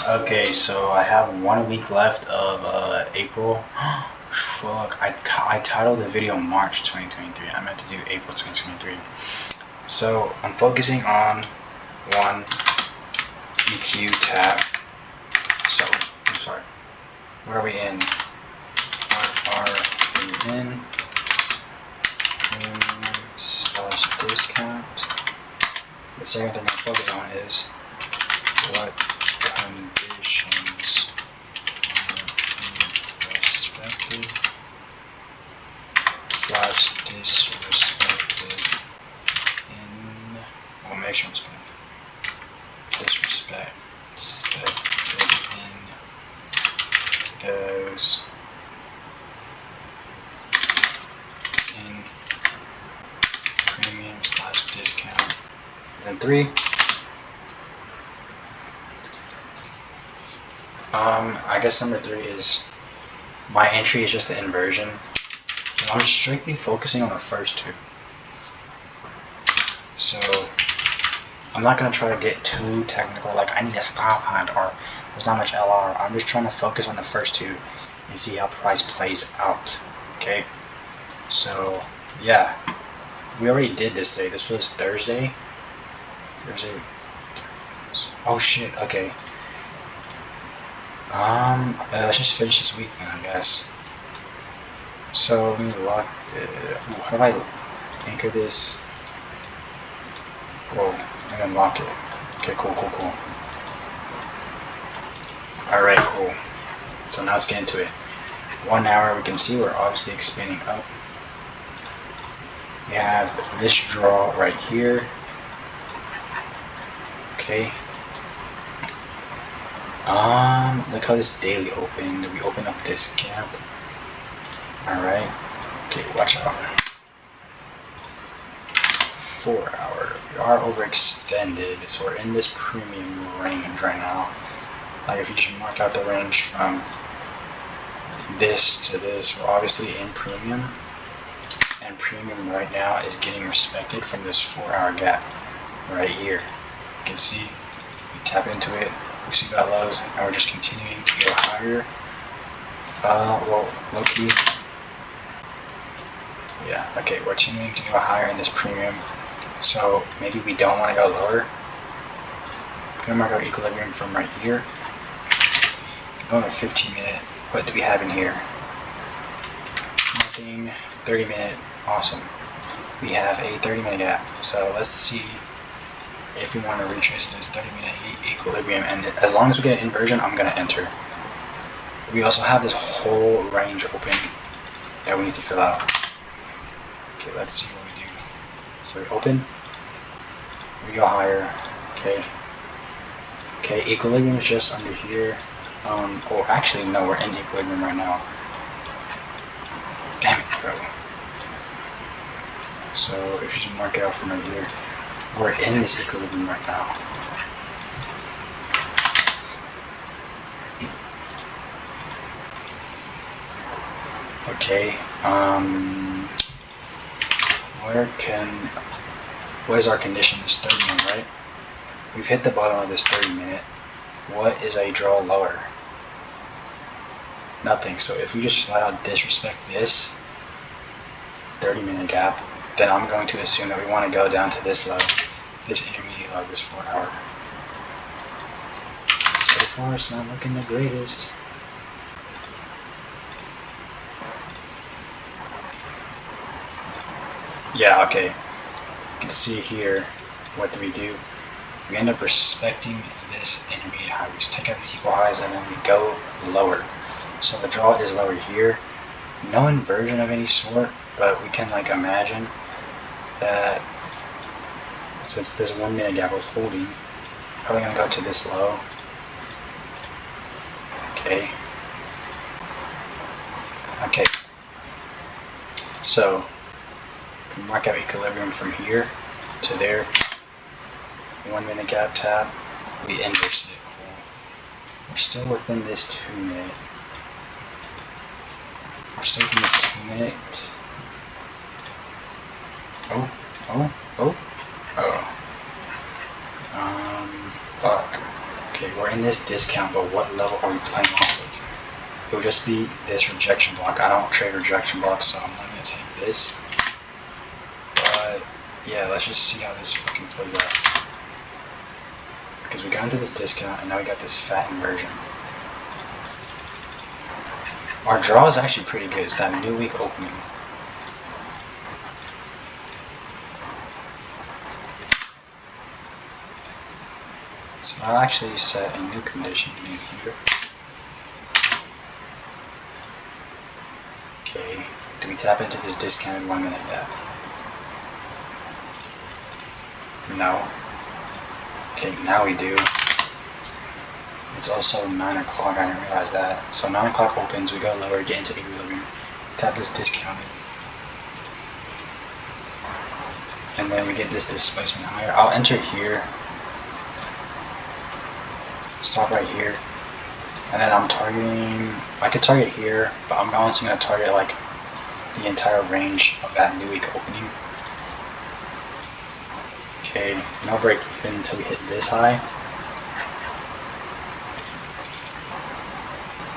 Okay, so I have 1 week left of April. Fuck, I titled the video March 2023. I meant to do April 2023. So I'm focusing on one EQ tab. So I'm sorry. What are we in? What are we in? / discount. The second thing I'm focused on is what conditions are respected / disrespected in, well, make sure I'm spelling disrespected in those in premium / discount. Then 3. I guess number 3 is my entry is just the inversion. So I'm strictly focusing on the first 2. So I'm not gonna try to get too technical, like I need a stop hand or there's not much LR. I'm just trying to focus on the first 2 and see how price plays out. Okay. So yeah, we already did this today. This was Thursday. Oh shit. Okay. Let's just finish this week then, I guess. So let me lock. How do I anchor this? Whoa, and then lock it. Okay, cool. Alright, cool. So now let's get into it. 1 hour, we can see we're obviously expanding up. We have this draw right here. Okay. Look how this daily opened. We open up this gap. Alright. Okay, watch out. 4 hour. We are overextended, so we're in this premium range right now. Like if you just mark out the range from this to this, we're obviously in premium. And premium right now is getting respected from this 4 hour gap right here. You can see we tap into it, we see got lows, and we're just continuing to go higher. Well, low key. Yeah, okay, we're continuing to go higher in this premium. So maybe we don't want to go lower. I'm gonna mark our equilibrium from right here. Go on a 15-minute. What do we have in here? Nothing. 30-minute. Awesome. We have a 30-minute gap. So let's see if we want to retrace this 30-minute equilibrium. And as long as we get an inversion, I'm gonna enter. We also have this whole range open that we need to fill out. Okay, let's see what we do. So we open, we go higher. Okay, equilibrium is just under here. Oh, actually, no, we're in equilibrium right now. Damn it, bro. So if you just mark it out from right here, we're in this equilibrium right now. Okay, what is our condition? This 30 minute, right? We've hit the bottom of this 30 minute. What is a draw lower? Nothing. So if we just flat out disrespect this 30-minute gap, then I'm going to assume that we want to go down to this low, this intermediate low, this 4 hour. So far, it's not looking the greatest. Yeah, okay. You can see here, what do? We end up respecting this intermediate high. We just take out these equal highs and then we go lower. So the draw is lower here. No inversion of any sort, but we can like imagine that since this 1 minute gap was holding, probably gonna go to this low. Okay. So we can mark out equilibrium from here to there. 1 minute gap tap. We inverse it. Cool. We're still within this 2 minute. We're still within this 2 minute. Oh. Fuck. Okay, we're in this discount, but what level are we playing off of? It would just be this rejection block. I don't trade rejection blocks, so I'm not going to take this. But yeah, let's just see how this fucking plays out. Because we got into this discount, and now we got this fat inversion. Our draw is actually pretty good. It's that new week opening. So I'll actually set a new condition in here. Okay, do we tap into this discounted 1 minute gap? No. Okay, now we do. It's also 9 o'clock, I didn't realize that. So 9 o'clock opens, we go lower, get into equilibrium, tap this discounted. And then we get this displacement higher. I'll enter here. Stop right here. And then I'm targeting, I could target here, but I'm also going to target like the entire range of that new week opening. Okay, no break even until we hit this high.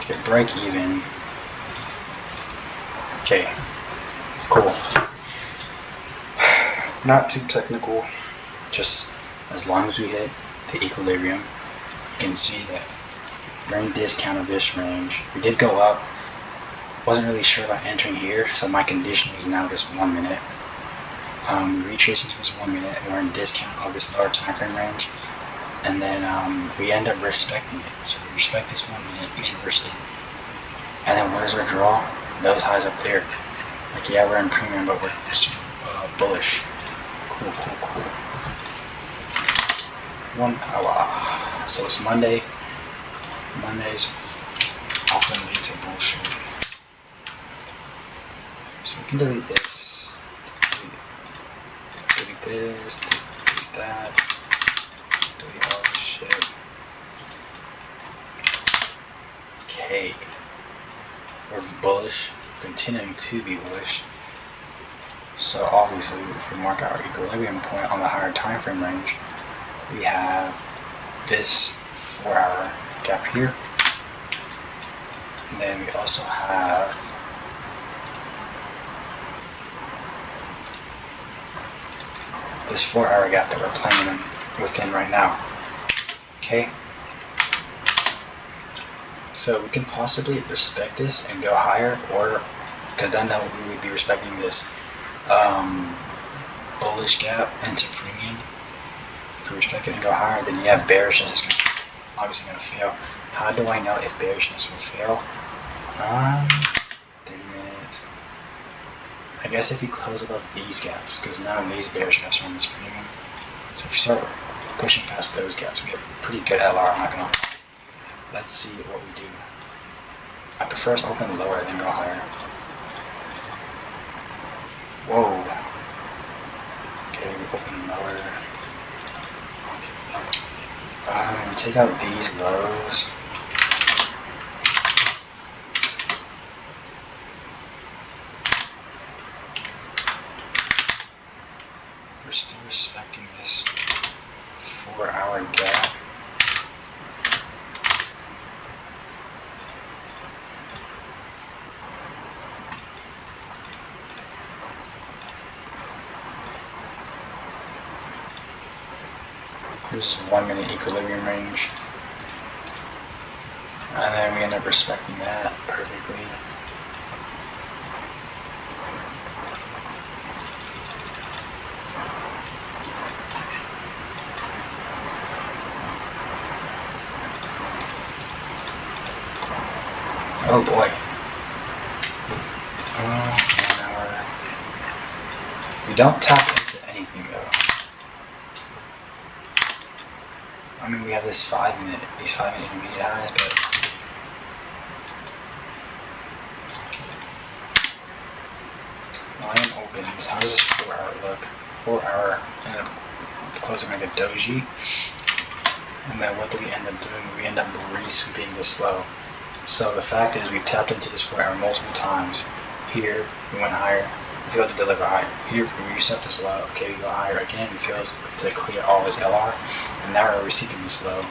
Okay, break even. Okay, cool. Not too technical, just as long as we hit the equilibrium, you can see that we're in discount of this range. We did go up. Wasn't really sure about entering here, so my condition is now this 1 minute. Retracing to this 1 minute, and we're in discount of this lower time frame range. And then we end up respecting it. So we respect this 1 minute inversely. And then where's our draw? Those highs up there. Like, yeah, we're in premium, but we're super bullish. Cool. So it's Monday. Mondays often lead to bullshit. So we can delete this, delete this, delete that, delete all this shit. Okay, we're bullish, continuing to be bullish. So obviously, if we mark our equilibrium point on the higher time frame range, we have this 4-hour gap here, and then we also have this 4-hour gap that we're playing within right now. Okay, so we can possibly respect this and go higher, or because then we would be respecting this bullish gap into premium. If we respect it and go higher, then you have bearishness. It's obviously going to fail. How do I know if bearishness will fail? 30 minutes. I guess if you close above these gaps, because now these bearishness are on this premium. So if you start pushing past those gaps, we get pretty good LR. I'm not gonna. Let's see what we do. I prefer to open lower than go higher. Whoa. Okay, we open lower. We take out these lows. We're still respecting this 4-hour gap. Here's 1 minute equilibrium range. And then we end up respecting that perfectly. Oh boy. We don't tap into anything though. I mean, we have this 5 minute, these 5 minute intermediate highs, but line opens. How does this 4-hour look? 4-hour end up closing like a doji. And then what do we end up doing? We end up re-sweeping this low. So the fact is we've tapped into this 4-hour multiple times. Here, we went higher. We failed to deliver higher. Here, we reset this low. Okay, we go higher again. We failed to clear all this LR. And now we're receiving this low.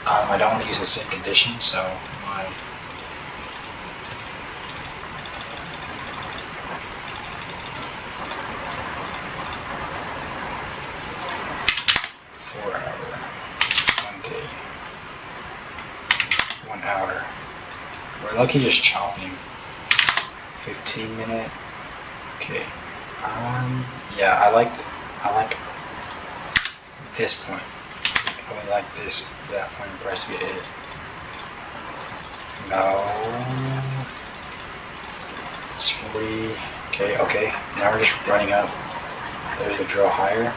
I don't want to use the same condition, so my 4-hour, 1 day, 1 hour. We're lucky just chopping. 15-minute. Okay. Yeah, I like this point. I would like that point in price to be 8. No. It's 40. Okay. Now we're just running up. There's a draw higher.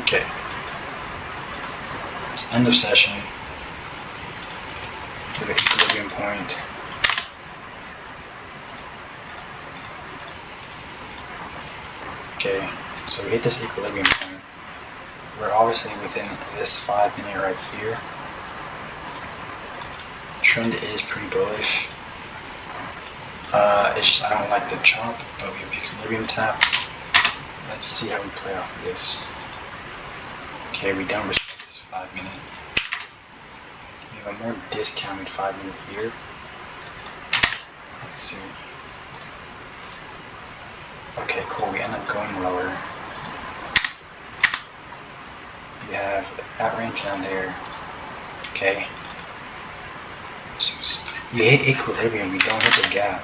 Okay. It's end of session. To the equilibrium point. Okay, so we hit this equilibrium point. We're obviously within this 5-minute right here. Trend is pretty bullish. It's just I don't like the chop, but we have equilibrium tap. Let's see how we play off of this. Okay, we don't respect this 5-minute. We have a more discounted 5-minute here. Let's see. Okay, cool. We end up going lower. We have that range down there. Okay. We hit equilibrium, we don't hit the gap.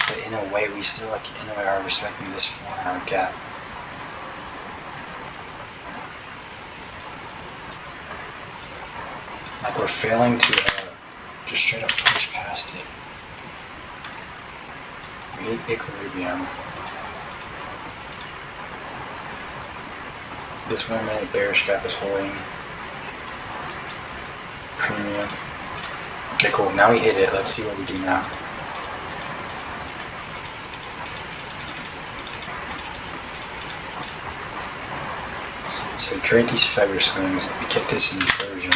But in a way, we still are respecting this 4-hour gap. Like we're failing to just straight up push past it. We hit equilibrium. This 1-minute bearish gap is holding. Premium. Okay, cool. Now we hit it. Let's see what we do now. So we create these feather swings. We get this inversion.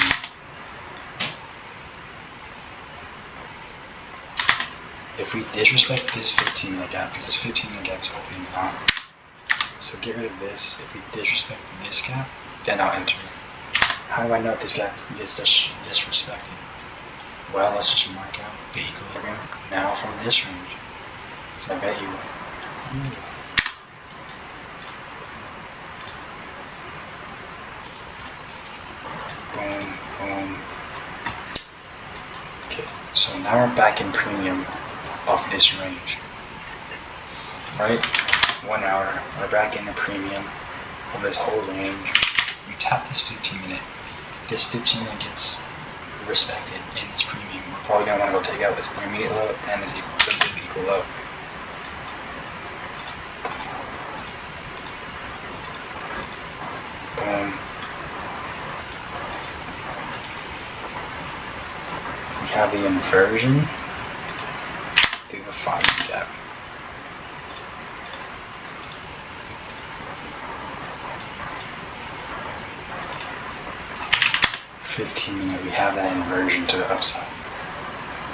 If we disrespect this 15-minute gap, because this 15-minute gap is opening up. So get rid of this. If we disrespect this gap, then I'll enter. How do I know if this gap gets disrespected? Well, let's just mark out the equilibrium now from this range. So I bet you. Boom, boom. Okay, so now we're back in premium of this range. Right? 1 hour, we're back in the premium of this whole range. We tap this 15-minute. This 15-minute gets respected in this premium. We're probably going to want to go take out this intermediate low and this equal low. Boom. We have the inversion through the 5-minute gap. We have that inversion to the upside.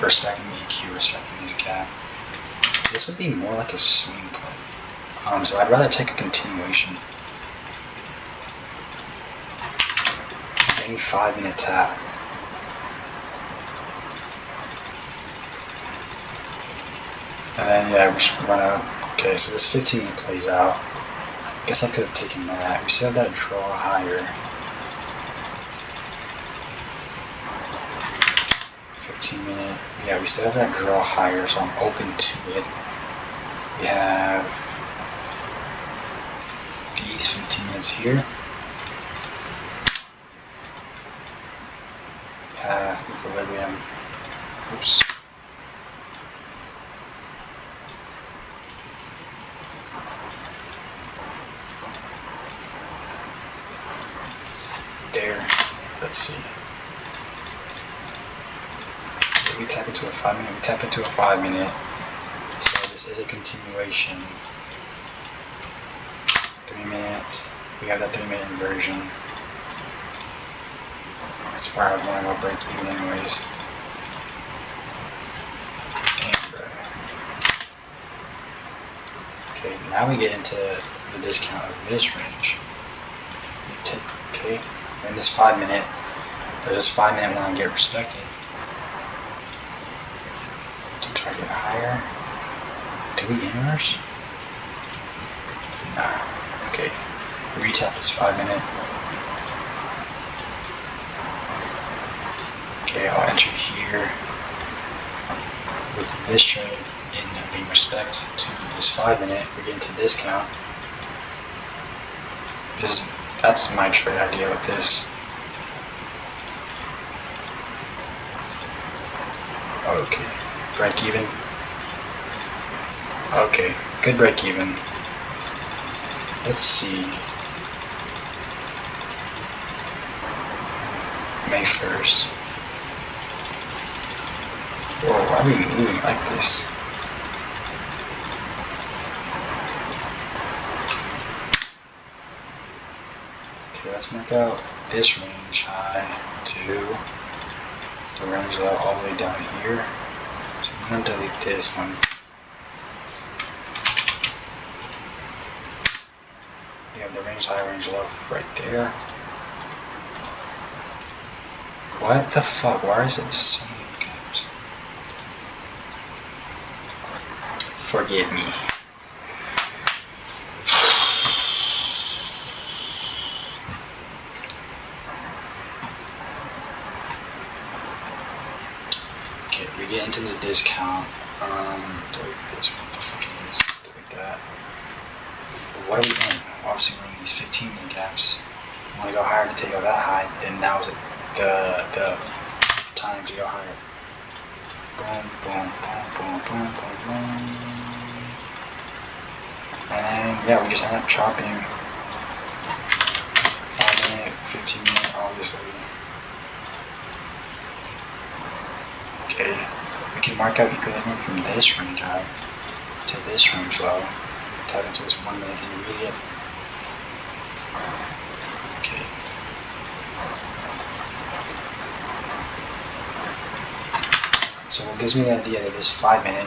Respecting the EQ, respecting this gap. This would be more like a swing play. So I'd rather take a continuation. Any 5-minute tap. And then yeah, we should run up. Okay, so this 15-minute plays out. Guess I could have taken that. We still have that draw higher. 15-minute. Yeah, we still have that draw higher, so I'm open to it. We have these 15 minutes here. We have equilibrium. Oops. There. Let's see. We tap into a 5-minute, we tap into a 5-minute. So this is a continuation. 3-minute, we have that 3-minute inversion. That's where I want to go break even anyways. Okay, now we get into the discount of this range. Okay, in this 5 minute, there's this 5 minute one I get respected. To try to get higher. Do we inverse? Nah. Okay. Retap this 5 minute. Okay, I'll enter here with this trade in being respect to this 5 minute. We get into discount. That's my trade idea with this. Okay, break even. Okay, good break even. Let's see. May 1st. Whoa, why are we moving like this? Okay, let's mark out this range high to the range low all the way down here. So I'm going to delete this one. We have the range high, range low right there. What the fuck? Why is it so many gaps? Forgive me. Okay, we get into this discount. Delete this. What the fuck is this? Delete that. But what are we in? Obviously, we're in these 15 minute gaps. If we want to go higher to take out that high, then now is the time to go higher. Boom, boom, boom, boom, boom, boom, boom. And yeah, we just end up chopping 5 minute, 15 minute, obviously. Okay, we can mark out equilibrium from this range high to this range low. Tap into this 1 minute intermediate. Okay. So what gives me the idea that this 5 minute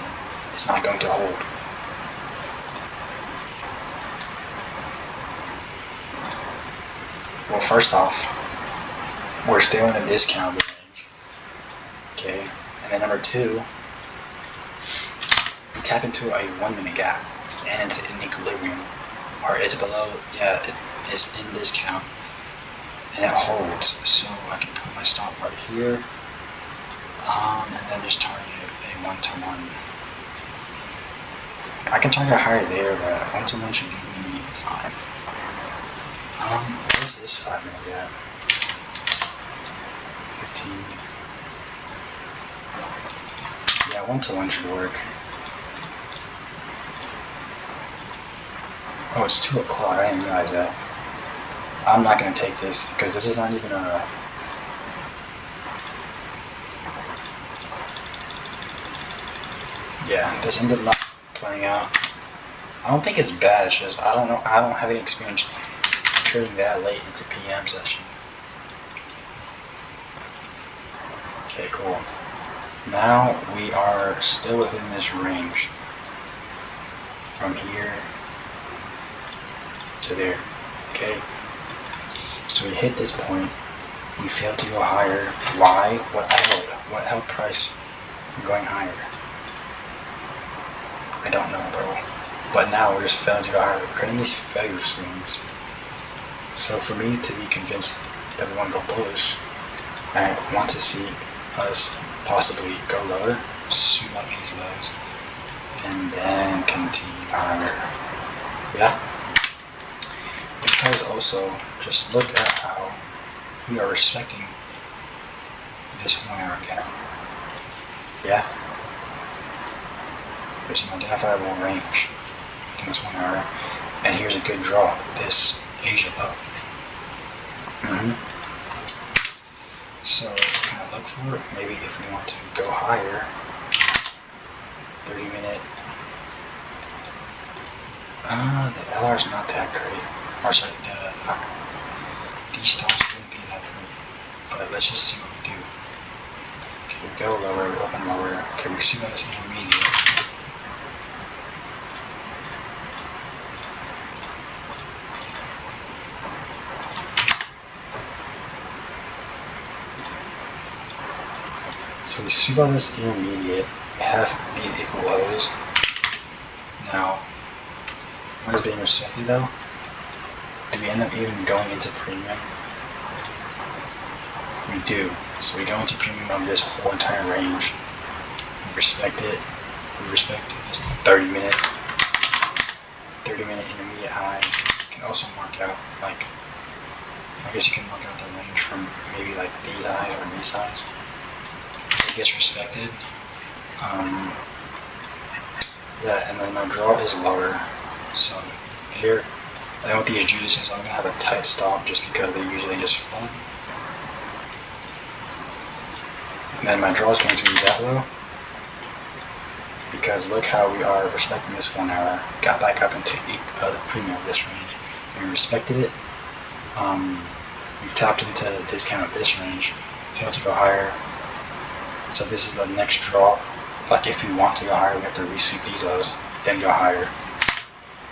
is not going to hold. Well, first off, we're still in a discount range. Okay, and then number two, we tap into a 1 minute gap and it's in equilibrium, or it's below, yeah, it's in discount and it holds. So I can put my stop right here, and then just target a 1-to-1. I can target higher there, but 1-to-1 should give me 5. Where's this 5 minute gap? 15. Yeah, 1-to-1 should work. Oh, it's 2 o'clock. I didn't realize that. I'm not going to take this because this is not even a... Yeah, this ended up not playing out. I don't think it's bad, it's just, I don't know, I don't have any experience trading that late into PM session. Okay, cool. Now we are still within this range. From here to there, okay? So we hit this point, we failed to go higher. Why? What held? What held price from going higher? I don't know, bro. But now we're just failing to go higher. We're creating these failure swings. So for me to be convinced that we want to go bullish, I want to see us possibly go lower, shoot up these lows, and then continue higher. Yeah? Because also, just look at how we are respecting this 1 hour gap. Yeah? There's an identifiable range in this 1 hour, and here's a good draw, this Asia low. So kind of look for it. Maybe if we want to go higher, 30 minute. The LR is not that great. Or sorry, these stocks wouldn't be that great. But let's just see what we do. Okay, we go lower, we open lower. Okay, we see that it's intermediate. So we sweep on this intermediate, we have these equal lows. Now, what is being respected though? Do we end up even going into premium? We do. So we go into premium on this whole entire range. We respect it. We respect this 30-minute intermediate high. You can also mark out, like, I guess you can mark out the range from maybe like these highs or these highs. It gets respected. Yeah, and then my draw is lower. So here, and with these juices, I'm gonna have a tight stop just because they usually just flood. And then my draw is going to be that low, because look how we are respecting this 1 hour. Got back up into the premium of this range. We respected it. We've tapped into the discount of this range. Failed to go higher. So this is the next draw. Like if we want to go higher, we have to resweep these lows, then go higher.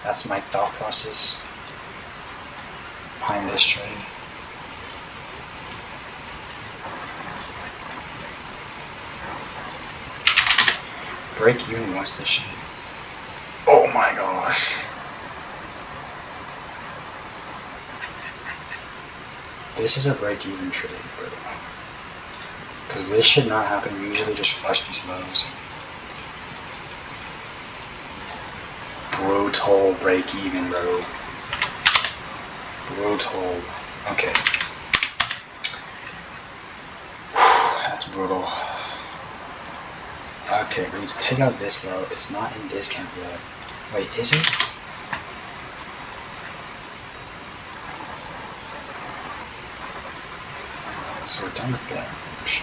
That's my thought process behind this trade. Break even once this shit. Oh my gosh. This is a break even trade, bro. Because this should not happen. We usually just flush these lows. Brutal break even, bro. Brutal. Okay. That's brutal. Okay, we need to take out this low. It's not in discount yet. Wait, is it? So we're done with that range.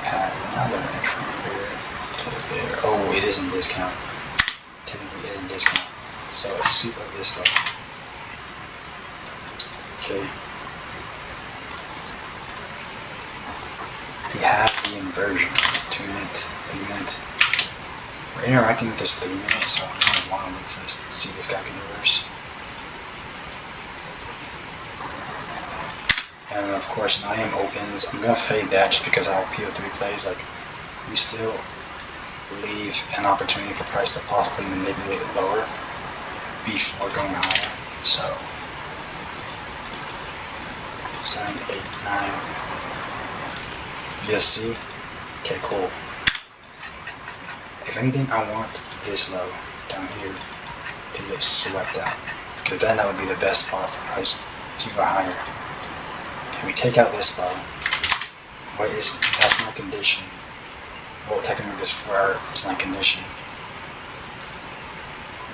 Have another range from here to there. Oh, it is in discount. Technically, it is in discount. So a sweep of this low. Okay. We have the inversion. 2 minute, 3 minute. We're interacting with this 3 minute, so I kind of want to look for this to see this guy get reversed. And of course, I am opens. I'm gonna fade that just because our PO3 plays. Like, we still leave an opportunity for price to possibly manipulate it lower before going higher. So 7, 8, 9. Yes, see? Okay, cool. If anything, I want this low down here to get swept out, because then that would be the best spot for price to go higher. Can we take out this low? That's my condition. Well, technically this 4 hour is my condition.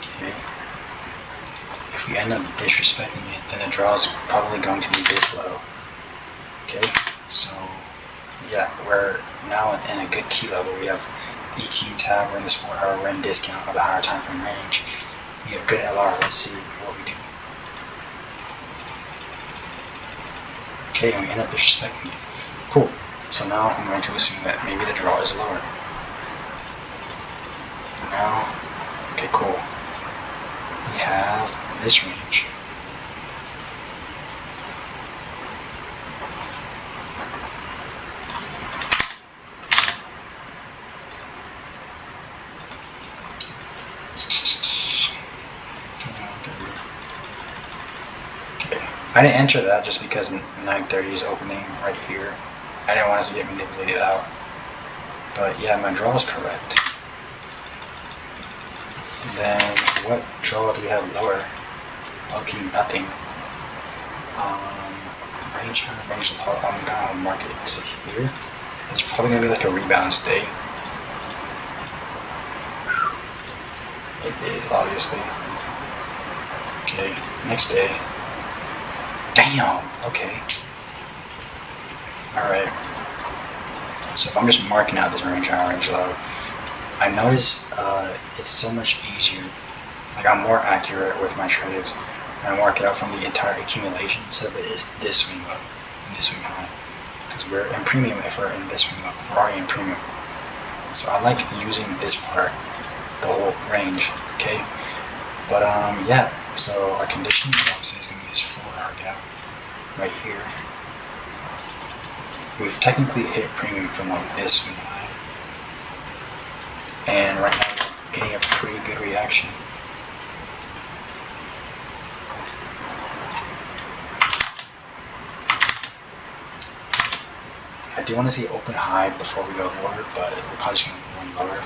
Okay. If we end up disrespecting it, then the draw is probably going to be this low. Okay, so yeah, we're now in a good key level. We have EQ tab, we're in this 4 hour, we're in discount of the higher time frame range. We have good LR, let's see what we do. Okay, and we end up disrespecting it. Cool. So now I'm going to assume that maybe the draw is lower. Now, okay, cool. We have this range. I didn't enter that just because 930 is opening right here. I didn't want us to get manipulated out. But yeah, my draw is correct. Then what draw do we have lower? Okay, nothing. Range low. I'm gonna mark it to here. It's probably gonna be like a rebalance day. It is, obviously. Okay, next day. Damn, okay. Alright. So if I'm just marking out this range high, range low, I notice it's so much easier. Like, I'm more accurate with my trades. I mark it out from the entire accumulation instead of this swing low and this swing high. Because we're in premium if we're in this swing low. We're already in premium. So I like using this part, the whole range, okay? But yeah, so our condition obviously is going to be this 4 hour gap right here. we've technically hit premium from like this one, and right now we're getting a pretty good reaction. I do want to see open high before we go lower, but we're probably just going to go lower.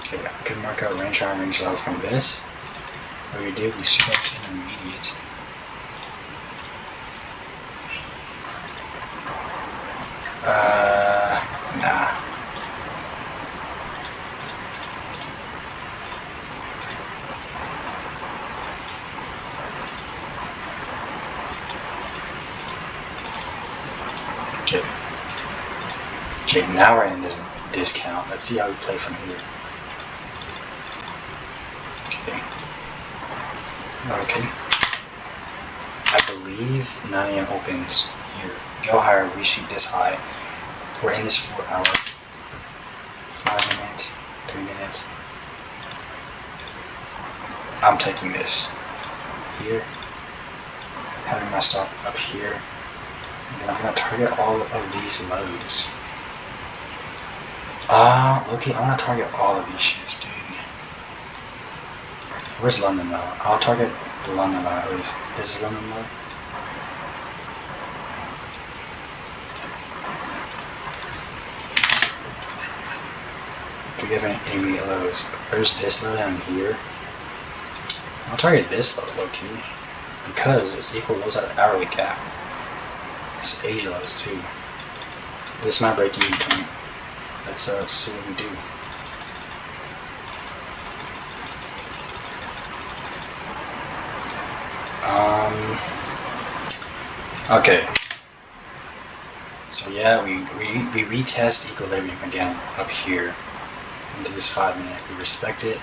Okay, I could mark out range high, range low from this. What we do, we select intermediate. Nah. Okay. Okay, now we're in this discount. Let's see how we play from here. Okay. I believe 9 AM opens here. Go higher, we shoot this high. We're in this 4 hour. 5 minute, 3 minute. I'm taking this here. Having my stop up here. And then I'm gonna target all of these lows. Okay, I'm gonna target all of these shits, dude. Where's London though? I'll target London though at least. This is London though. Do we have any intermediate lows? There's this low down here. I'll target this low, low key, because it's equal lows at the hourly gap. It's Asia lows too. This is my break-even point. Let's see what we do. Okay. So yeah, we retest equilibrium again up here into this 5 minute. We respect it.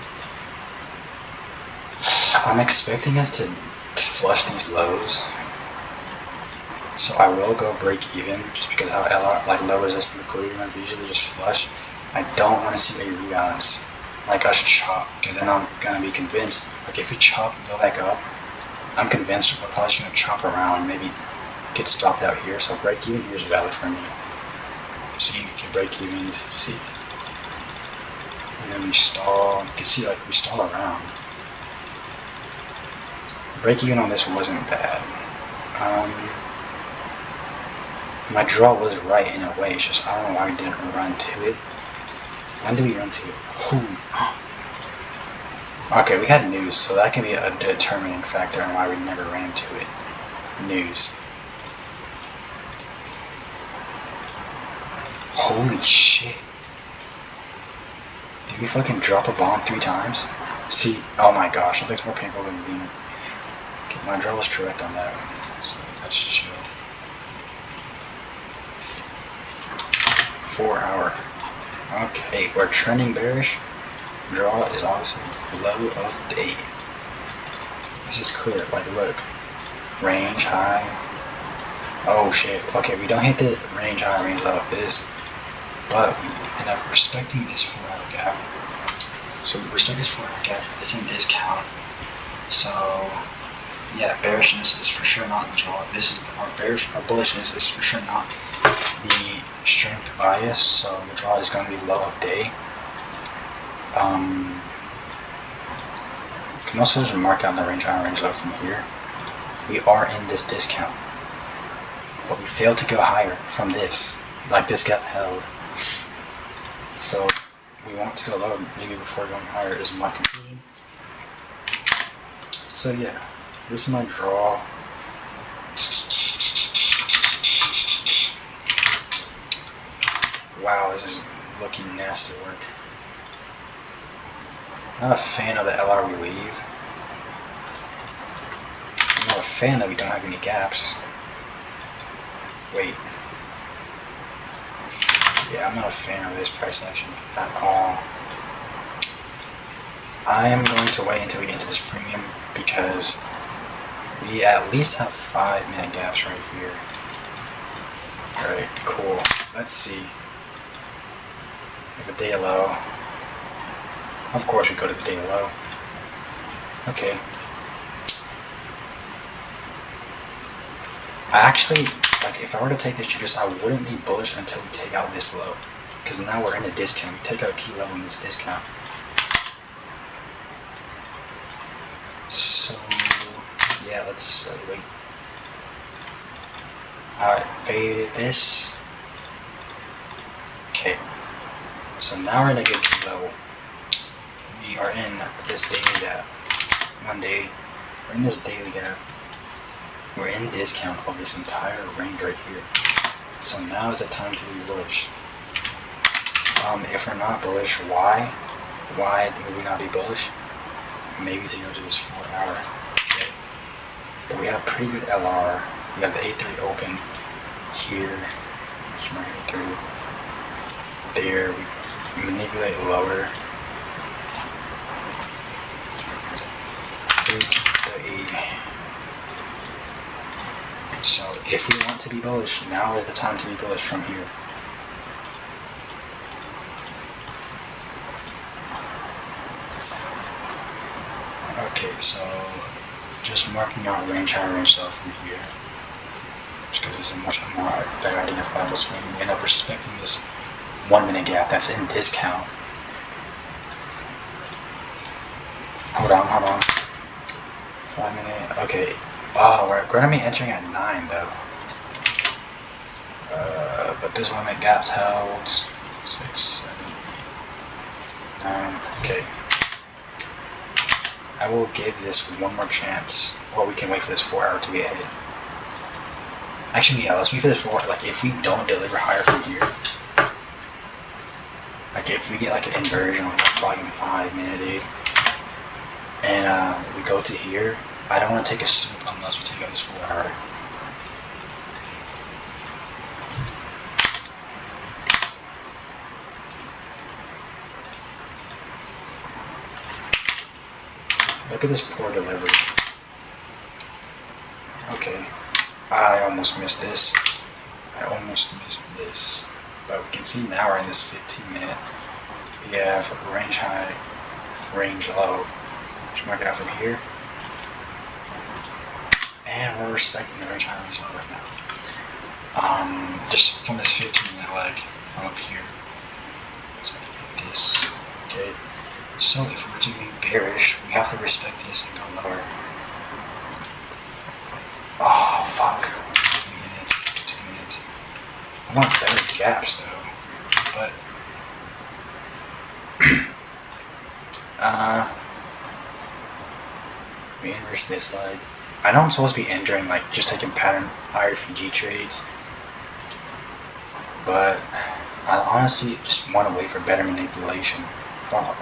I'm expecting us to flush these lows. So I will go break even just because how LR, like low resistance equilibrium usually just flush. I don't want to see a rebalance like us chop, because then I'm gonna be convinced, like if we chop and go back up, I'm convinced we're probably just gonna chop around, maybe get stopped out here. So break even here is valid for me. See, we can break even, see, and then we stall. You can see like we stall around. Break even on this wasn't bad. My draw was right in a way, it's just I don't know why we didn't run to it. When did we run to it? Okay, we had news, so that can be a determining factor on why we never ran to it. News. Holy shit. Did we fucking drop a bomb 3 times? See, oh my gosh, that looks more painful than being. Okay, my draw was correct on that one, so that's chill. 4 hour. Okay, we're trending bearish. Draw is obviously low of day. This is clear. Like, look, range high. Oh shit. Okay, we don't hit the range high, range low of this, but we end up respecting this 4 hour gap. So we respect this 4 hour gap. It's in discount. So yeah, bearishness is for sure not the draw. This is our bullishness is for sure not the strength bias, so the draw is going to be low of day. You can also just mark out the range high, range low from here. We are in this discount, but we failed to go higher from this. Like this got held, so we want to go low maybe before going higher is my conclusion. So yeah, this is my draw. Wow, this is looking nasty work. I'm not a fan of the LR we leave. I'm not a fan that we don't have any gaps. Wait. Yeah, I'm not a fan of this price action at all. I am going to wait until we get into this premium because we at least have 5 minute gaps right here. Alright, cool. Let's see. We have a day low. Of course, we go to the daily low. Okay. I actually, like, if I were to take this juice, I wouldn't be bullish until we take out this low. Because now we're in a discount. We take out a key level in this discount. So, yeah, let's wait. Alright, faded this. Okay. So now we're in a good key level. We are in this daily gap. One day, we're in this daily gap. We're in discount of this entire range right here. So now is the time to be bullish. If we're not bullish, why? Why would we not be bullish? Maybe to go to this 4 hour. Okay. But we have pretty good LR. We have the A3 open here. Which might go through there. We manipulate lower. So if we want to be bullish, now is the time to be bullish from here. Okay, so just marking out range high, range low from here. Just because it's a much more better identifiable swing. We end up respecting this 1 minute gap that's in discount. Hold on. 5 minute, okay. Oh, we're going to be entering at 9 though. But this 1 minute gap's held. 6, 7, 8, 9. Okay. I will give this one more chance, or we can wait for this 4 hour to get hit. Actually, yeah, let's wait for this 4 hour. Like, if we don't deliver higher from here, like if we get like an inversion, like a fucking 5 minute, dude, and we go to here, I don't want to take a swoop unless we take out this 4 hour. Look at this poor delivery. Okay, I almost missed this. But we can see now we're in this 15 minute. We have range high, range low. Just mark it out from here. And we're respecting the range high, range low right now. Just from this 15 minute leg up here. So like this. Okay. So if we're to be bearish, we have to respect this and go lower. Oh fuck. 2 minutes. I want better gaps though. But we inverse this leg. I know I'm supposed to be entering like just taking pattern IRPG trades. But I honestly just want to wait for better manipulation.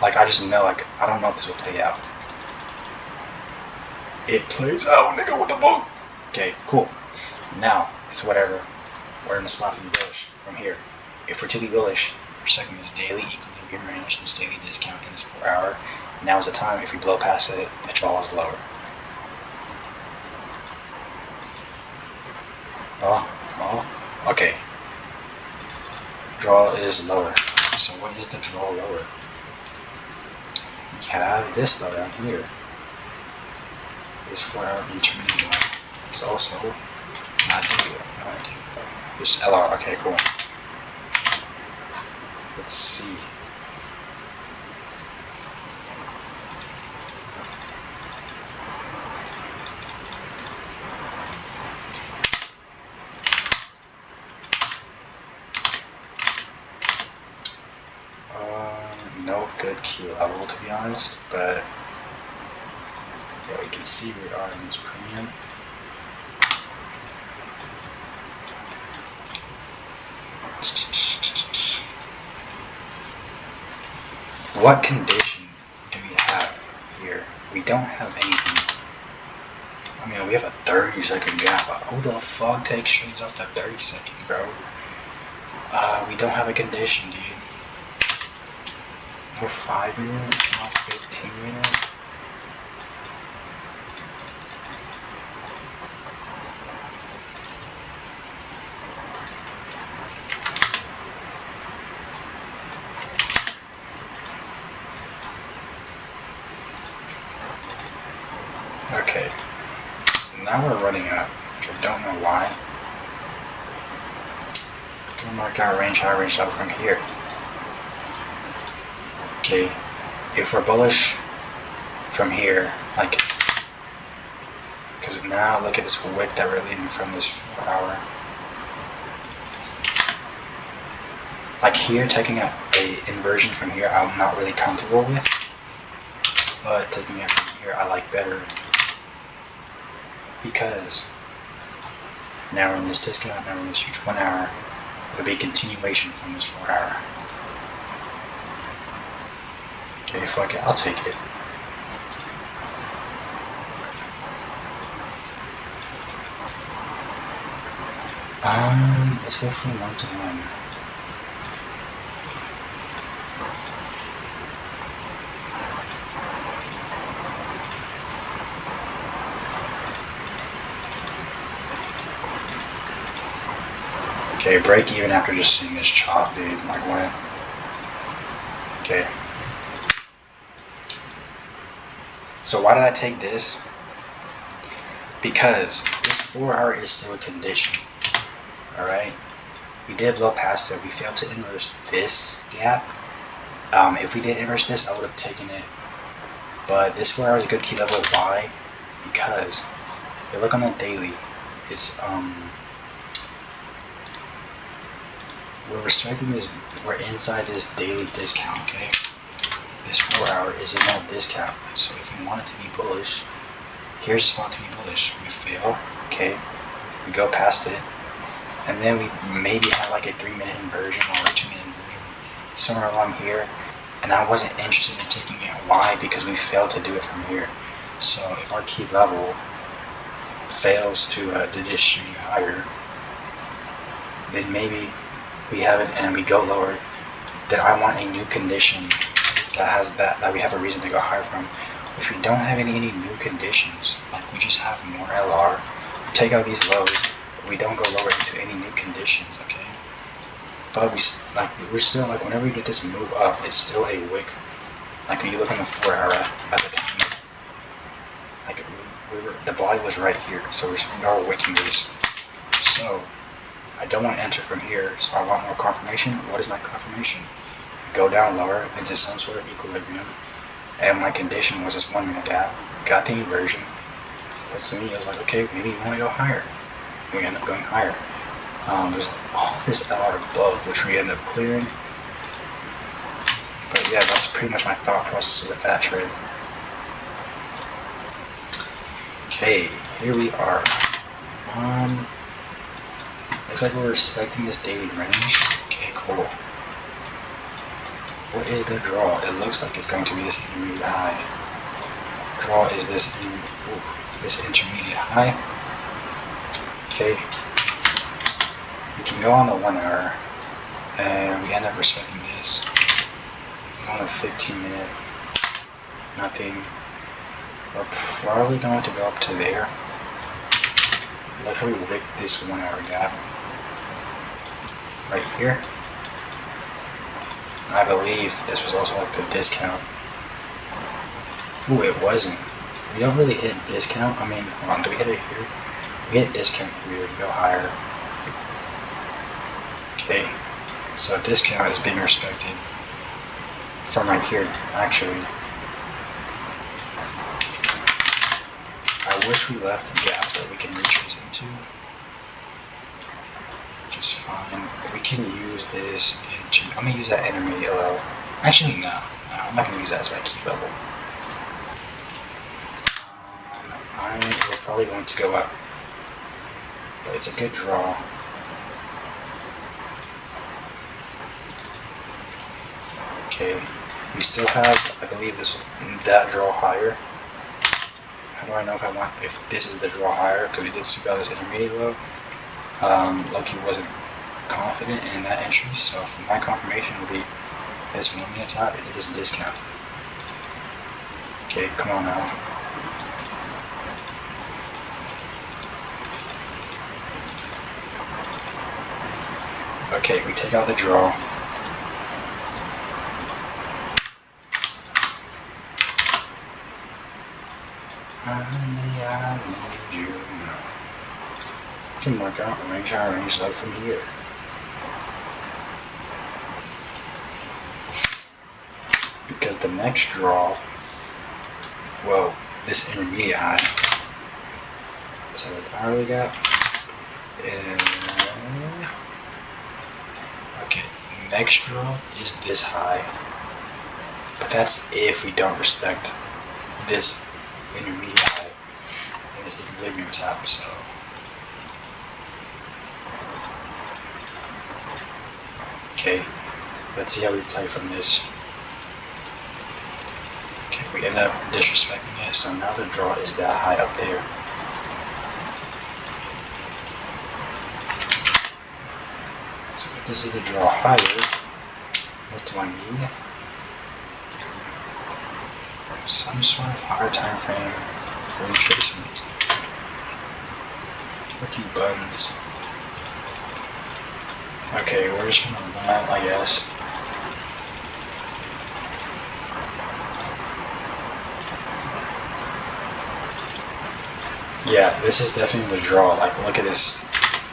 Like I just know, like I don't know if this will play out. It plays out, nigga, with the book. Okay, cool. Now it's whatever. We're in a spot to be bullish from here. If we're to be bullish, we're checking this daily equilibrium range, this daily discount in this 4 hour. Now is the time. If we blow past it, the draw is lower. Oh, okay. Draw is lower. So what is the draw lower? We have this low down here. This 4 hour intermediate line. It's also not due. This LR. Okay, cool. Let's see. No good key level to be honest, but yeah, we can see we are in this premium. What condition do we have here? We don't have anything. I mean, we have a 30-second gap. Who the fuck takes trades off the 30-second, bro? We don't have a condition, dude. No 5 minute, no 15 minute. now we're running up, which I don't know why. We'll mark our range high, range low from here. Okay, if we're bullish from here, like, because now look at this wick that we're leaving from this 4 hour. Like here, taking a inversion from here, I'm not really comfortable with, but taking it from here, I like better, because now we're in this discount, now we're in this huge 1 hour. It'll be a continuation from this 4 hour. Okay, fuck it, I'll take it. Let's go from 1 to 1. Okay, break even after just seeing this chop, dude. Like what? Okay. So why did I take this? Because this 4 hour is still a condition. Alright? We did blow past it. We failed to inverse this gap. If we did inverse this, I would have taken it. But this 4 hour is a good key level. Why? Because if you look on the daily, it's we're respecting this, we're inside this daily discount, okay? This 4 hour is in that discount. So if we want it to be bullish, here's a spot to be bullish. We fail, okay? We go past it, and then we maybe have like a 3-minute inversion or a 2-minute inversion, somewhere along here, and I wasn't interested in taking it. Why? Because we failed to do it from here. So if our key level fails to distribute higher, then maybe we have it and we go lower, then I want a new condition that has that we have a reason to go higher from, which we don't have any new conditions. Like we just have more LR. We take out these lows, but we don't go lower into any new conditions, okay? But we're still like, whenever we get this move up, it's still a wick. Like when you look on the 4 hour at the time, like the body was right here, so we are wicking this. So I don't want to enter from here, so I want more confirmation. What is my confirmation? Go down lower into some sort of equilibrium, and my condition was this 1 minute gap. Got the inversion, but to me it was like, okay, maybe we want to go higher. We end up going higher. There's all this LR above, which we end up clearing. But yeah, that's pretty much my thought process with that trade. Okay, here we are. Looks like we're respecting this daily range. Okay, cool. What is the draw? It looks like it's going to be this intermediate high. Draw is this intermediate high. Okay. We can go on the 1 hour, and we end up respecting this. On the 15-minute, nothing. We're probably going to go up to there. Look how we wicked this 1 hour gap right here. I believe this was also like the discount. Ooh, it wasn't. We don't really hit discount. I mean, hold on, do we hit it here? We hit discount here, we go higher. Okay, so discount is being respected from right here, actually. I wish we left gaps that we can retrace into. Just fine. We can use this I'm gonna use that intermediate low. Actually, no, I'm not gonna use that as my key level. We're probably going to go up, but it's a good draw. Okay, we still have, I believe that draw higher. How do I know if this is the draw higher? Because we did scoop out this intermediate low. Loki wasn't confident in that entry, so for my confirmation will be this 1 minute top into this discount. Okay, come on now. Okay, we take out the draw. Honey, I need you now. You can work out range high, range low from here. Because the next draw, well, this intermediate high, so the hourly gap, and okay, next draw is this high, but that's if we don't respect this intermediate high and this equilibrium top. So okay, let's see how we play from this. Okay, we end up disrespecting it, so now the draw is that high up there. So if this is the draw higher, what do I need? Some sort of higher time frame for retracement. Rookie buttons. Okay, we're just gonna run out, I guess. Yeah, this is definitely the draw. Like, look at this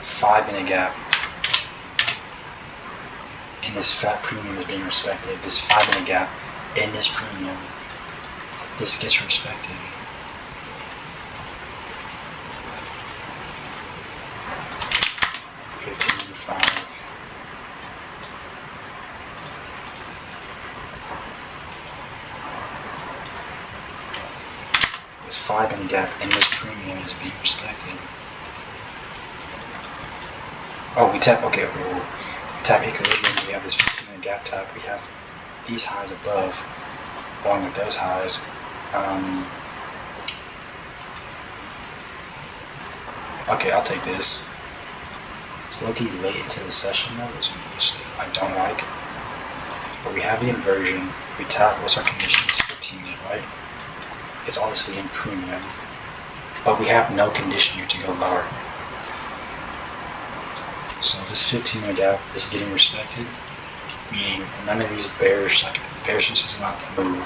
5-minute gap. And this fat premium is being respected. This 5-minute gap in this premium, this gets respected. This 5-minute gap in this premium is being respected. Oh, we tap, okay, we tap equilibrium, we have this 15-minute gap tap, we have these highs above, along with those highs. Okay, I'll take this. It's low-key late into the session though, which I don't like. But we have the inversion, we tap, what's our condition? It's 15-minute, right? It's obviously in premium, but we have no condition here to go lower. So this 15-minute gap is getting respected, meaning none of these bearish, like bearishness is not the move.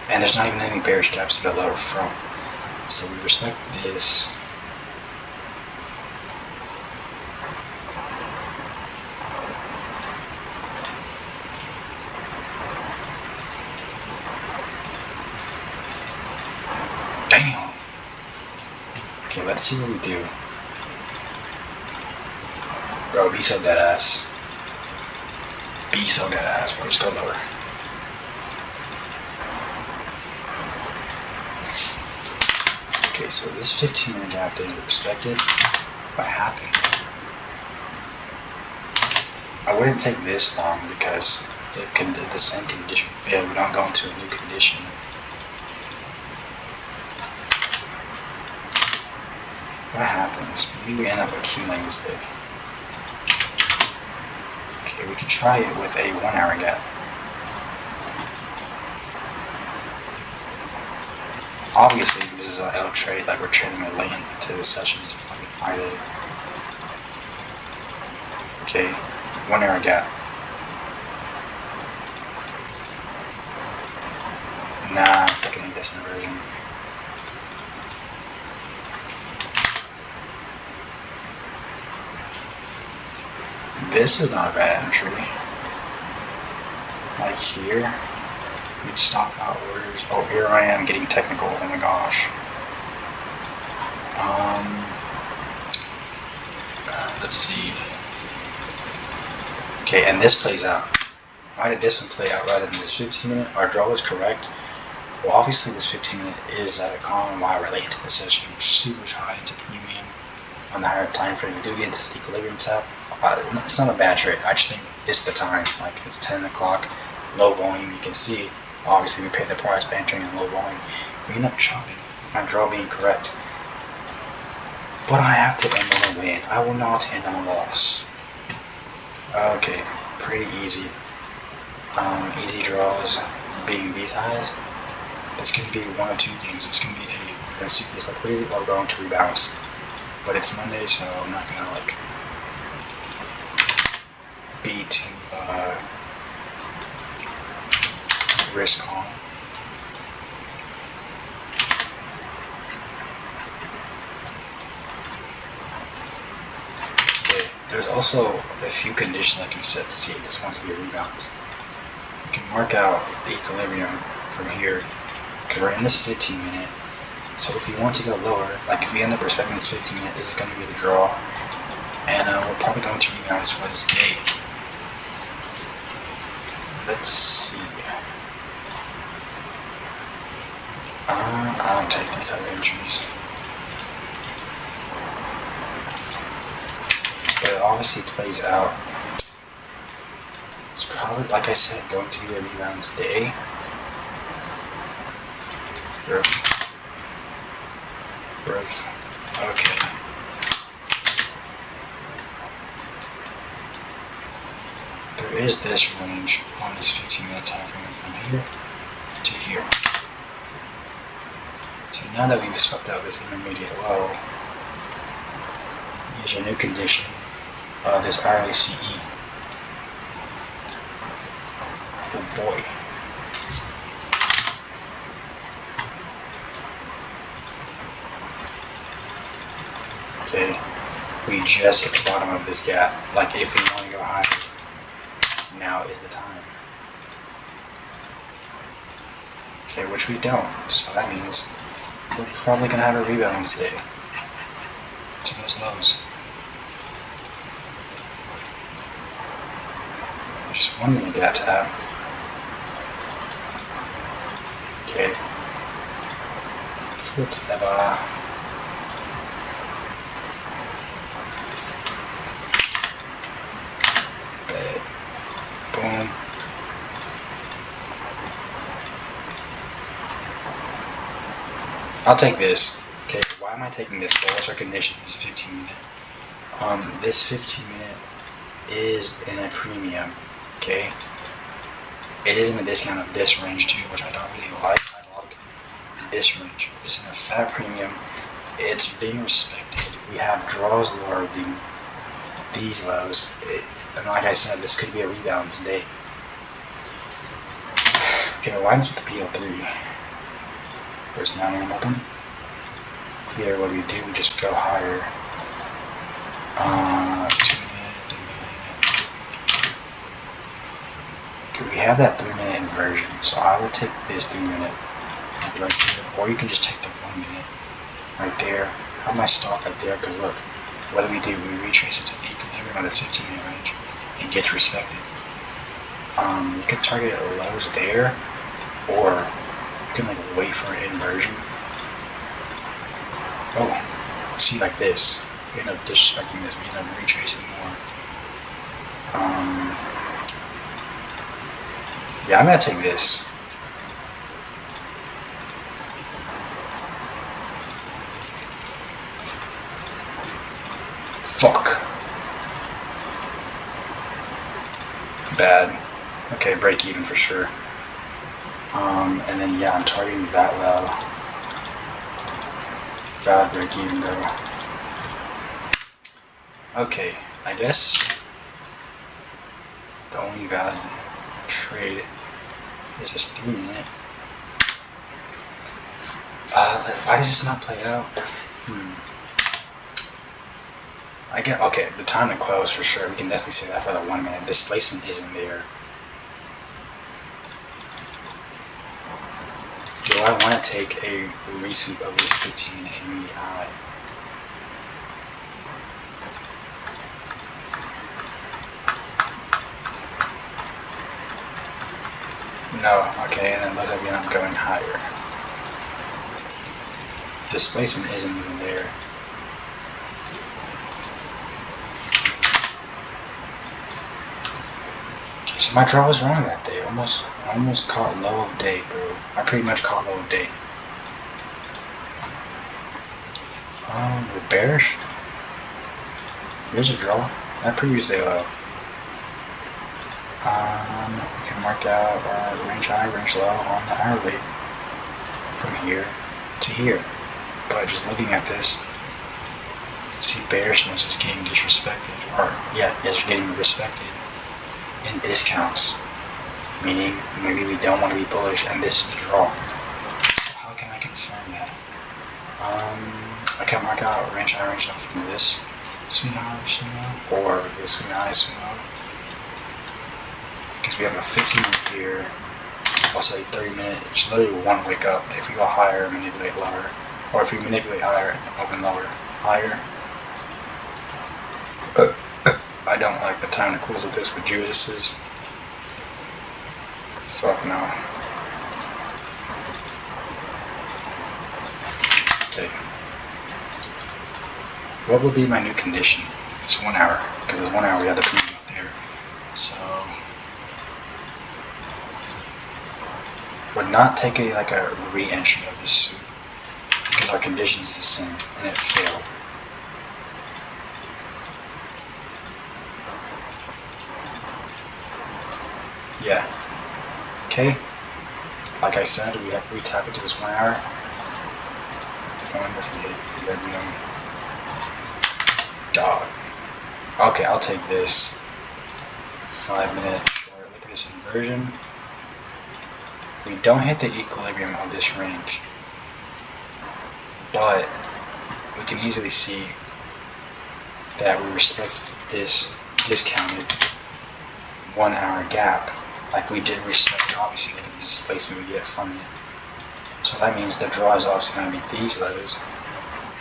And there's not even any bearish gaps to go lower from. So we respect this. Damn. Okay, let's see what we do. Bro, be so dead ass. Be so dead ass, bro. Just go lower. Okay, so this 15-minute gap didn't respect it. What happened? I wouldn't take this long because the same condition failed. We don't go into a new condition. What happens? Maybe we end up accumulating this thing. Okay, we can try it with a 1-hour gap. Obviously, this is an L trade, like we're trading it late into the sessions fucking Friday. Okay, 1-hour gap. Nah, I'm fucking this inversion. This is not a bad entry. Like here, we'd stop out orders. Oh, here I am getting technical. Oh my gosh. Let's see. Okay, and this plays out. Why did this one play out rather than this 15-minute? Our draw was correct. Well, obviously this 15-minute is at a common Y related to the session, super high into premium on the higher time frame. We do get into this equilibrium tap. It's not a bad trade. I just think it's the time. Like it's 10 o'clock, low volume. You can see. Obviously, we paid the price by entering in low volume. We end up chopping. My draw being correct. But I have to end on a win. I will not end on a loss. Okay, pretty easy. Easy draws being these highs. It's going to be one of two things. It's going to be we're going to seek this liquidity or we're going to rebalance. But it's Monday, so I'm not going to like be too risk on. there's also a few conditions I can set to see if this wants to be a rebound. You can mark out the equilibrium from here, because we're in this 15 minute. So if you want to go lower, like if we end up respecting this 15 minute, this is going to be the draw. And we're probably going to rebounds for this day. Let's see. I don't take these other entries. But it obviously plays out. It's probably, like I said, going to be a rebounds day. Growth. Okay. There is this range on this 15-minute time frame from here to here. So now that we've swept out this intermediate low, here's your new condition, this RACE. Oh boy. Okay, we just hit the bottom of this gap. Like if we want to go higher, now is the time. Okay, which we don't, so that means we're probably going to have a rebound today to those lows. Just 1 minute gap to that. Okay, let's go to the bar. Boom. I'll take this. Okay, why am I taking this? Well, what's our condition? This 15 minute. This 15 minute is in a premium. Okay, it is in a discount of this range too, which I don't really like. I like this range. It's in a fat premium. It's being respected. We have draws lower than these lows. And like I said, this could be a rebound today. Okay, it aligns with the PL3. First 9 AM open. Here, what do? We just go higher. 2 minute, 3 minute. Okay, we have that 3 minute inversion, so I would take this 3 minute right here, or you can just take the 1 minute right there. I have my stop right there, because look, what do? We retrace it to the equilibrium of the 15 minute range. It gets respected. You can target lows there, or you can like wait for an inversion. Oh, see, like this. We end up disrespecting this. We end up retracing more. Yeah, I'm gonna take this. Fuck. Bad. Okay, break even for sure. And then yeah, I'm targeting that low. Valid break even though. Okay, I guess the only valid trade is this 3 minute. Why does this not play out? I get, okay, the time to close for sure. We can definitely say that for the 1 minute. Displacement isn't there. Do I want to take a resweep of this 15 minute intermediate high? No, okay, and then looks like I'm going higher. Displacement isn't even there. Okay, so my draw was wrong that day. I almost caught low of day, bro. I pretty much caught low of day. We're bearish. Here's a draw. That previous day low. We can mark out range high, range low on the hourly from here to here. But just looking at this, you see bearishness is getting disrespected, or yeah, it's getting respected in discounts, meaning maybe we don't want to be bullish, and this is the draw. So how can I confirm that? I can mark out range high, range low from this. sumo, or the Sunai sumo. Because we have a 15-minute here. I'll say 30-minute. It's literally one wake up. If we go higher, manipulate lower. Or if we manipulate higher, open lower. Higher. I don't like the time to close with this with Judas's. Fuck no. Okay. What will be my new condition? It's 1 hour. Because it's 1 hour we have the premium up there. So would not take a re-entry of this soup because our condition is the same and it failed. Yeah. Okay. Like I said, we have to retap it to this 1 hour. I wonder if we hit equilibrium. Dog. Okay, I'll take this. 5-minute short. Look at this inversion. We don't hit the equilibrium of this range, but we can easily see that we respect this discounted 1 hour gap like we did respect obviously the displacement we get from it. So that means the draw is obviously going to be these lows.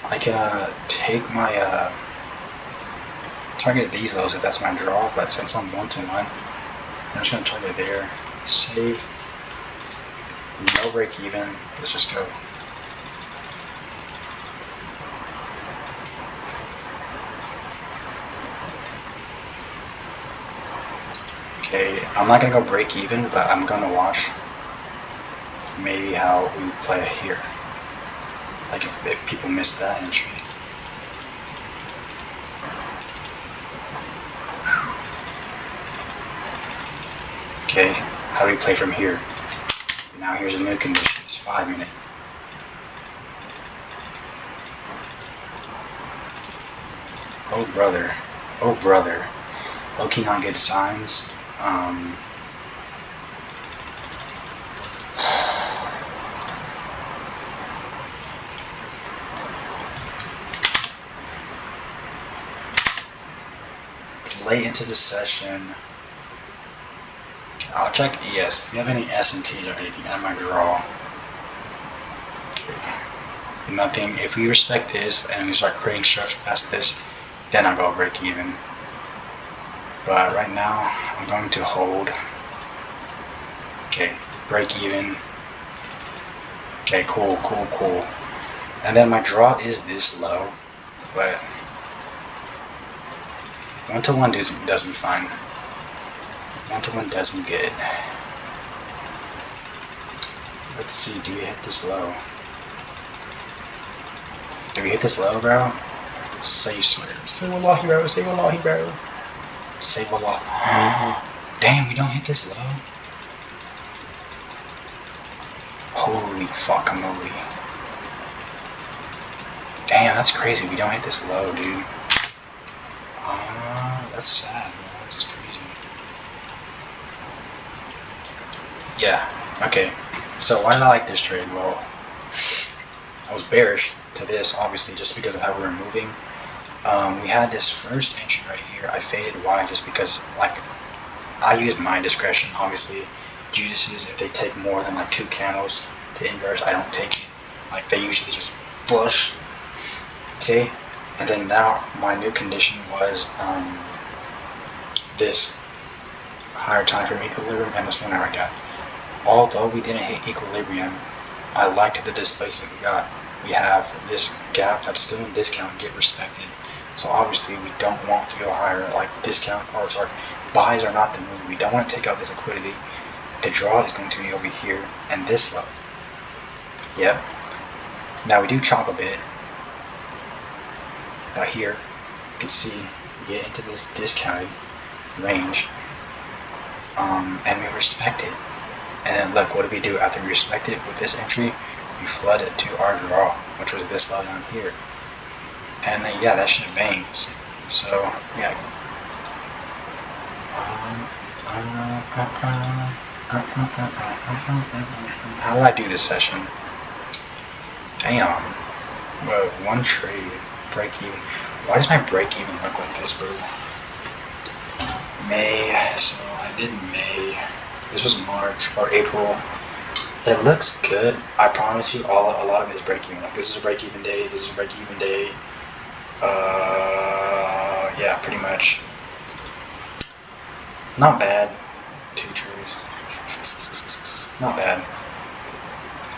I can take my target these lows if that's my draw, but since I'm 1-to-1, I'm just going to target there, save. No break even. Let's just go. Okay, I'm not gonna go break even, but I'm gonna watch maybe how we play it here. Like if people miss that entry. Okay, how do we play from here? Now here's a new condition, it's 5-minute. Oh brother, oh brother. Low-key not good signs. It's late into the session. I'll check ES. If you have any S&Ts or anything, I might draw. Okay. Nothing. If we respect this and we start creating structure past this, then I'll go break even. But right now, I'm going to hold. Okay, break even. Okay, cool, cool, cool. And then my draw is this low, but 1-to-1 does me fine. 1-to-1 does me good. Let's see, do we hit this low? Do we hit this low, bro? Say you swear. Say wallahi, bro. Say wallahi, bro. Say wallahi. Damn, we don't hit this low. Holy fuck, moly. Damn, that's crazy. We don't hit this low, dude. That's sad, bro. That's crazy. Yeah, okay. So why did I like this trade? Well, I was bearish to this, obviously, just because of how we were moving. We had this first entry right here. I faded wide just because, like, I use my discretion. Obviously, Judas's, if they take more than like 2 candles to inverse, I don't take it. Like, they usually just flush. Okay, and then now my new condition was this higher time frame equilibrium and this 1 hour gap. Although we didn't hit equilibrium, I liked the displacement we got. We have this gap that's still in discount get respected. So obviously we don't want to go higher, like discount, or sorry, buys are not the move. We don't want to take out this liquidity. The draw is going to be over here and this low. Yep. Now we do chop a bit. But here, you can see we get into this discounted range. And we respect it. And then look, what do we do after we respect it with this entry? We flood it to our draw, which was this low down here. And then, yeah, that shit bangs. So, yeah. How did I do this session? Damn. But 1 trade, break even. Why does my break even look like this, bro? May, so I did May. This was March or April. It looks good. I promise you, a lot of it is break even. Like this is a break even day. This is a break even day. Yeah, pretty much. Not bad. 2 trees. Not bad.